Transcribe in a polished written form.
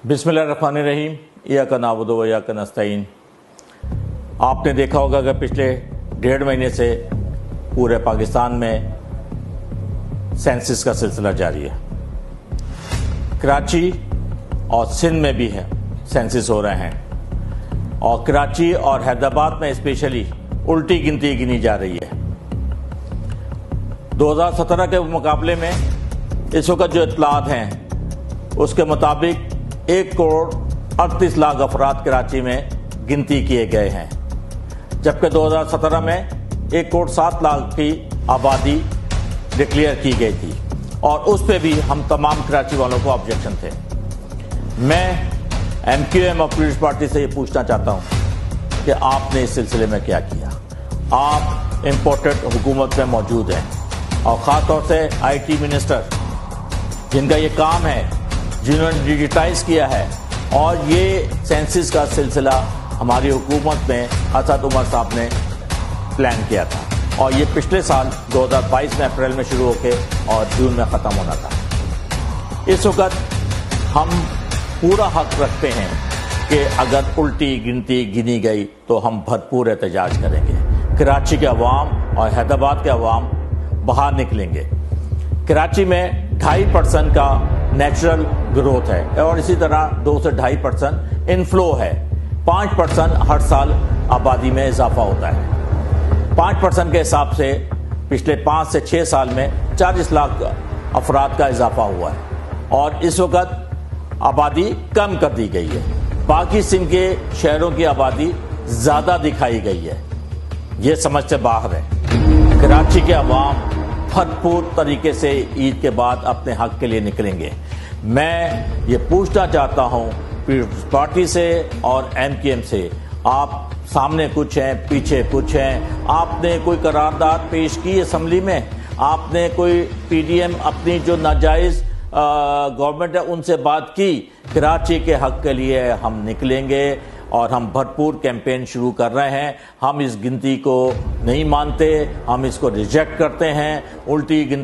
बिस्मिल्लाहिर्रहमानिर्रहीम इय्याका नअबुदु व इय्याका नस्तईन। आपने देखा होगा कि पिछले 1.5 महीने से पूरे पाकिस्तान में सेंसस का सिलसिला जारी है। कराची और सिंध में भी है सेंसस हो रहे हैं और कराची और हैदराबाद में स्पेशली उल्टी गिनती गिनी जा रही है। 2017 के मुकाबले में इस वक्त जो इत्तलात हैं उसके मुताबिक 1 करोड़ 38 लाख अफराद कराची में गिनती किए गए हैं, जबकि 2017 में 1 करोड़ 7 लाख की आबादी डिक्लेयर की गई थी और उस पे भी हम तमाम कराची वालों को ऑब्जेक्शन थे। मैं MQM और पीपल्स पार्टी से ये पूछना चाहता हूँ कि आपने इस सिलसिले में क्या किया। आप इम्पोर्टेड हुकूमत में मौजूद हैं और ख़ास तौर से IT मिनिस्टर जिनका ये काम है, जिन्होंने डिजिटाइज किया है और ये सेंसस का सिलसिला हमारी हुकूमत में असद उमर साहब ने प्लान किया था और ये पिछले साल 2022 में अप्रैल में शुरू होकर और जून में ख़त्म होना था। इस वक्त हम पूरा हक रखते हैं कि अगर उल्टी गिनती गिनी गई तो हम भरपूर एहतजाज करेंगे। कराची के अवाम और हैदराबाद के अवाम बाहर निकलेंगे। कराची में 2.5% का नेचुरल ग्रोथ है और इसी तरह 2 से 2.5% इनफ्लो है। 5% हर साल आबादी में इजाफा होता है। 5% के हिसाब से पिछले 5 से 6 साल में 40 लाख अफराद का इजाफा हुआ है और इस वक्त आबादी कम कर दी गई है। बाकी सिंध के शहरों की आबादी ज़्यादा दिखाई गई है। ये समझ से बाहर है। कराची के अवाम भरपूर तरीके से ईद के बाद अपने हक के लिए निकलेंगे। मैं ये पूछना चाहता हूँ पीपल्स पार्टी से और MQM से, आप सामने कुछ हैं, पीछे कुछ हैं। आपने कोई करारदाद पेश की असम्बली में? आपने कोई PDM अपनी जो नाजायज़ गवर्नमेंट है उनसे बात की? कराची के हक के लिए हम निकलेंगे और हम भरपूर कैंपेन शुरू कर रहे हैं। हम इस गिनती को नहीं मानते, हम इसको रिजेक्ट करते हैं। उल्टी गिनती